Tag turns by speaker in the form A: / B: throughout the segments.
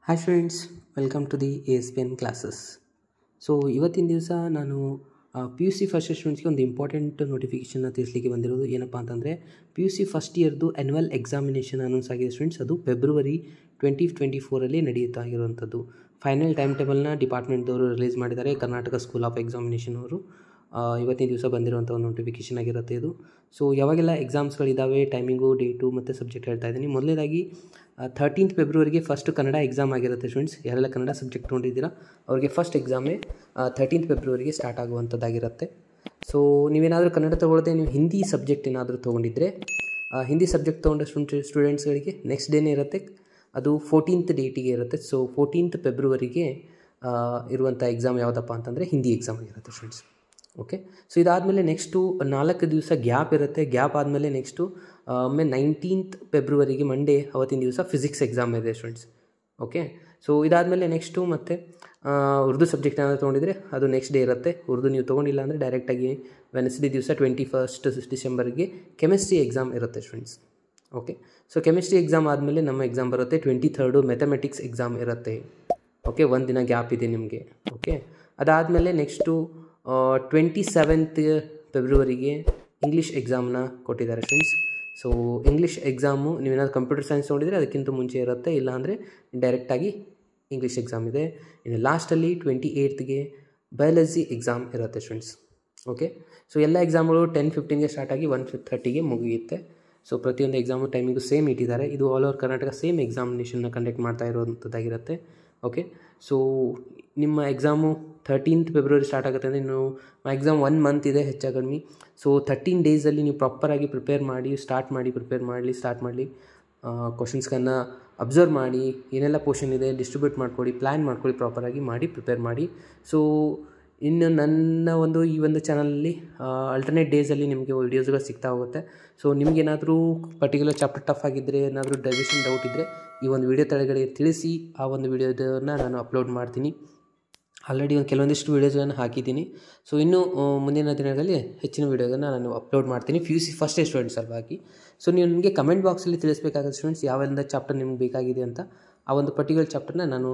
A: Hi friends, welcome to the ASPN classes. So ಇವತ್ತಿನ ದಿವಸ ನಾನು PUC ಫಸ್ಟ್ ಇಯರ್ ಸ್ಟೂಡೆಂಟ್ಸ್ಗೆ ಒಂದು ಇಂಪಾರ್ಟೆಂಟ್ ನೋಟಿಫಿಕೇಷನ್ನ ತಿಳಿಸ್ಲಿಕ್ಕೆ ಬಂದಿರೋದು. ಏನಪ್ಪ ಅಂತಂದರೆ PUC ಫಸ್ಟ್ ಇಯರ್ದು ಆ್ಯನ್ಯುವಲ್ ಎಕ್ಸಾಮಿನೇಷನ್ ಅನೌನ್ಸ್ ಆಗಿದೆ ಸ್ಟೂಡೆಂಟ್ಸ್. ಅದು ಫೆಬ್ರವರಿ 2024 ನಡೆಯುತ್ತಾ ಇರುವಂಥದ್ದು. ಫೈನಲ್ ಟೈಮ್ ಟೇಬಲ್ನ ಡಿಪಾರ್ಟ್ಮೆಂಟ್ದವರು ರಿಲೀಸ್ ಮಾಡಿದ್ದಾರೆ. ಕರ್ನಾಟಕ ಸ್ಕೂಲ್ ಆಫ್ ಎಕ್ಸಾಮಿನೇಷನ್ ಅವರು ಇವತ್ತಿನ ದಿವಸ ಬಂದಿರುವಂಥ ಒಂದು ನೋಟಿಫಿಕೇಷನ್ ಆಗಿರುತ್ತೆ ಇದು. ಸೊ ಯಾವಾಗೆಲ್ಲ ಎಕ್ಸಾಮ್ಸ್ಗಳಿದ್ದಾವೆ, ಟೈಮಿಂಗು, ಡೇಟು ಮತ್ತು ಸಬ್ಜೆಕ್ಟ್ ಹೇಳ್ತಾ ಇದ್ದೀನಿ. ಮೊದಲನೇದಾಗಿ 13th ಫೆಬ್ರವರಿಗೆ ಫಸ್ಟ್ ಕನ್ನಡ ಎಕ್ಸಾಮ್ ಆಗಿರುತ್ತೆ ಸ್ಟೂಡೆಂಟ್ಸ್. ಯಾರೆಲ್ಲ ಕನ್ನಡ ಸಬ್ಜೆಕ್ಟ್ ತೊಗೊಂಡಿದ್ದೀರಾ ಅವ್ರಿಗೆ ಫಸ್ಟ್ ಎಕ್ಸಾಮೇ 13th ಫೆಬ್ರವರಿಗೆ ಸ್ಟಾರ್ಟ್ ಆಗುವಂಥದ್ದಾಗಿರುತ್ತೆ. ಸೊ ನೀವೇನಾದರೂ ಕನ್ನಡ ತೊಗೊಳ್ಳದೆ ನೀವು ಹಿಂದಿ ಸಬ್ಜೆಕ್ಟ್ ಏನಾದರೂ ತೊಗೊಂಡಿದ್ದರೆ ಹಿಂದಿ ಸಬ್ಜೆಕ್ಟ್ ತೊಗೊಂಡ ಸ್ಟೂಡೆಂಟ್ಸ್ಗಳಿಗೆ ನೆಕ್ಸ್ಟ್ ಡೇನೇ ಇರುತ್ತೆ. ಅದು 14th ಡೇಟಿಗೆ ಇರುತ್ತೆ. ಸೊ 14th ಫೆಬ್ರವರಿಗೆ ಇರುವಂಥ ಎಕ್ಸಾಮ್ ಯಾವುದಪ್ಪ ಅಂತಂದರೆ ಹಿಂದಿ ಎಕ್ಸಾಮ್ ಆಗಿರುತ್ತೆ ಸ್ಟೂಡೆಂಟ್ಸ್. ಓಕೆ, ಸೊ ಇದಾದಮೇಲೆ ನೆಕ್ಸ್ಟು 4 ದಿವಸ ಗ್ಯಾಪ್ ಇರುತ್ತೆ. ಗ್ಯಾಪ್ ಆದಮೇಲೆ ನೆಕ್ಸ್ಟು 19th ಫೆಬ್ರವರಿಗೆ ಮಂಡೇ ಅವತ್ತಿನ ದಿವಸ ಫಿಸಿಕ್ಸ್ ಎಕ್ಸಾಮ್ ಇದೆ ಸ್ಟೂಡೆಂಟ್ಸ್. ಓಕೆ, ಸೊ ಇದಾದಮೇಲೆ ನೆಕ್ಸ್ಟು ಮತ್ತು ಉರ್ದು ಸಬ್ಜೆಕ್ಟ್ ಏನಾದರೂ ತೊಗೊಂಡಿದ್ರೆ ಅದು ನೆಕ್ಸ್ಟ್ ಡೇ ಇರುತ್ತೆ. ಉರ್ದು ನೀವು ತೊಗೊಂಡಿಲ್ಲ ಅಂದರೆ ಡೈರೆಕ್ಟಾಗಿ ವೆನ್ಸ್ಡೇ ದಿವಸ 21st ಡಿಸೆಂಬರ್ಗೆ ಕೆಮಿಸ್ಟ್ರಿ ಎಕ್ಸಾಮ್ ಇರುತ್ತೆ students. Okay, so chemistry exam ಆದಮೇಲೆ ನಮ್ಮ ಎಕ್ಸಾಮ್ ಬರುತ್ತೆ 23rd ಮ್ಯಾಥಮೆಟಿಕ್ಸ್ ಎಕ್ಸಾಮ್ ಇರುತ್ತೆ. ಓಕೆ, ಒಂದು ದಿನ ಗ್ಯಾಪ್ ಇದೆ ನಿಮಗೆ. ಓಕೆ, ಅದಾದಮೇಲೆ ನೆಕ್ಸ್ಟು 27th ಫೆಬ್ರವರಿಗೆ ಇಂಗ್ಲೀಷ್ ಎಕ್ಸಾಮ್ನ ಕೊಟ್ಟಿದ್ದಾರೆ ಫ್ರೆಂಡ್ಸ್. ಸೊ ಇಂಗ್ಲೀಷ್ ಎಕ್ಸಾಮು ನೀವೇನಾದ್ರು ಕಂಪ್ಯೂಟರ್ ಸೈನ್ಸ್ ತೊಗೊಂಡಿದ್ರೆ ಅದಕ್ಕಿಂತ ಮುಂಚೆ ಇರುತ್ತೆ, ಇಲ್ಲಾಂದರೆ ಡೈರೆಕ್ಟಾಗಿ ಇಂಗ್ಲೀಷ್ ಎಕ್ಸಾಮ್ ಇದೆ. ಇನ್ನು ಲಾಸ್ಟಲ್ಲಿ 28th ಬಯಾಲಜಿ ಎಕ್ಸಾಮ್ ಇರುತ್ತೆ ಸ್ಟೂಡೆಂಟ್ಸ್. ಓಕೆ, ಸೊ ಎಲ್ಲ ಎಕ್ಸಾಮ್ಗಳು 10:15ಗೆ ಸ್ಟಾರ್ಟ್ ಆಗಿ 1:30ಗೆ ಮುಗಿಯುತ್ತೆ. ಸೊ ಪ್ರತಿಯೊಂದು ಎಕ್ಸಾಮು ಟೈಮಿಂಗು ಸೇಮ್ ಇಟ್ಟಿದ್ದಾರೆ. ಇದು ಆಲ್ ಓವರ್ ಕರ್ನಾಟಕ ಸೇಮ್ ಎಕ್ಸಾಮಿನೇಷನ್ನ ಕಂಡಕ್ಟ್ ಮಾಡ್ತಾ ಇರುವಂಥದ್ದಾಗಿರುತ್ತೆ. ಓಕೆ, ಸೊ ನಿಮ್ಮ ಎಕ್ಸಾಮು 13th ಫೆಬ್ರವರಿ ಸ್ಟಾರ್ಟ್ ಆಗುತ್ತೆ ಅಂದರೆ ಇನ್ನು ಎಕ್ಸಾಮ್ 1 ಮಂತ್ ಇದೆ ಹೆಚ್ಚು ಕಡಿಮೆ. ಸೊ 13 ಡೇಸಲ್ಲಿ ನೀವು ಪ್ರಾಪರಾಗಿ ಪ್ರಿಪೇರ್ ಮಾಡಿ ಸ್ಟಾರ್ಟ್ ಮಾಡಿ ಕ್ವಶನ್ಸ್ಗಳನ್ನ ಅಬ್ಸರ್ವ್ ಮಾಡಿ, ಏನೆಲ್ಲ ಪೋರ್ಷನ್ ಇದೆ ಡಿಸ್ಟ್ರಿಬ್ಯೂಟ್ ಮಾಡ್ಕೊಳ್ಳಿ, ಪ್ಲ್ಯಾನ್ ಮಾಡ್ಕೊಳ್ಳಿ, ಪ್ರಾಪರಾಗಿ ಮಾಡಿ ಪ್ರಿಪೇರ್ ಮಾಡಿ. ಸೊ ಇನ್ನು ನನ್ನ ಈ ಒಂದು ಚಾನಲಲ್ಲಿ ಆಲ್ಟರ್ನೇಟ್ ಡೇಸಲ್ಲಿ ನಿಮಗೆ ವೀಡಿಯೋಸ್ಗಳು ಸಿಗ್ತಾ ಹೋಗುತ್ತೆ. ಸೊ ನಿಮಗೇನಾದರೂ ಪರ್ಟಿಕ್ಯುಲರ್ ಚಾಪ್ಟರ್ ಟಫ್ ಆಗಿದ್ದರೆ, ಏನಾದರೂ ಡೈಜೆಷನ್ ಡೌಟ್ ಇದ್ದರೆ ಈ ಒಂದು ವಿಡಿಯೋ ತೆಳಗಡೆ ತಿಳಿಸಿ. ಆ ಒಂದು ವಿಡಿಯೋದನ್ನು ನಾನು ಅಪ್ಲೋಡ್ ಮಾಡ್ತೀನಿ. ಆಲ್ರೆಡಿ ಕೆಲವೊಂದಿಷ್ಟು ವೀಡಿಯೋಸ್ಗಳನ್ನು ಹಾಕಿದ್ದೀನಿ. ಸೊ ಇನ್ನೂ ಮುಂದಿನ ದಿನಗಳಲ್ಲಿ ಹೆಚ್ಚಿನ ವೀಡಿಯೋಗಳನ್ನು ನಾನು ಅಪ್ಲೋಡ್ ಮಾಡ್ತೀನಿ PUC ಫಸ್ಟ್ ಇಯರ್ ಸ್ಟೂಡೆಂಟ್ಸ್ ಸಲುವಾಗಿ. ಸೊ ನೀವು ನನಗೆ ಕಮೆಂಟ್ ಬಾಕ್ಸಲ್ಲಿ ತಿಳಿಸ್ಬೇಕಾಗುತ್ತೆ ಸ್ಟೂಡೆಂಟ್ಸ್ ಯಾವೆಲ್ಲ ಚಾಪ್ಟರ್ ನಿಮ್ಗೆ ಬೇಕಾಗಿದೆ ಅಂತ. ಆ ಒಂದು ಪರ್ಟಿಕ್ಯುಲರ್ ಚಾಪ್ಟರ್ನ ನಾನು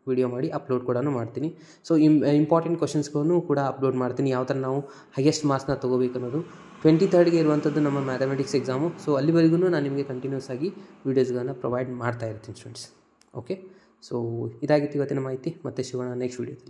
A: ವಿಡಿಯೋ ಮಾಡಿ ಅಪ್ಲೋಡ್ ಕೂಡ ಮಾಡ್ತೀನಿ. ಸೊ ಇಂಪಾರ್ಟೆಂಟ್ ಕ್ವಶನ್ಸ್ಗಳನ್ನು ಕೂಡ ಅಪ್ಲೋಡ್ ಮಾಡ್ತೀನಿ. ಯಾವ ಥರ ನಾವು ಹೈಯೆಸ್ಟ್ ಮಾರ್ಕ್ಸ್ನ ತೊಗೋಬೇಕು ಅನ್ನೋದು. 23rd ಇರುವಂಥದ್ದು ನಮ್ಮ ಮ್ಯಾಥಮೆಟಿಕ್ಸ್ ಎಕ್ಸಾಮು. ಸೊ ಅಲ್ಲಿವರೆಗೂ ನಾನು ನಿಮಗೆ ಕಂಟಿನ್ಯೂಸ್ ಆಗಿ ವೀಡಿಯೋಸ್ಗಳನ್ನು ಪ್ರೊವೈಡ್ ಮಾಡ್ತಾ ಇರ್ತೀನಿ ಸ್ಟೂಡೆಂಟ್ಸ್. ಓಕೆ, ಸೊ ಇದಾಗಿತ್ತು ಇವತ್ತಿನ ಮಾಹಿತಿ. ಮತ್ತೆ ಸಿಗೋಣ ನೆಕ್ಸ್ಟ್ ವೀಡಿಯೋದಲ್ಲಿ.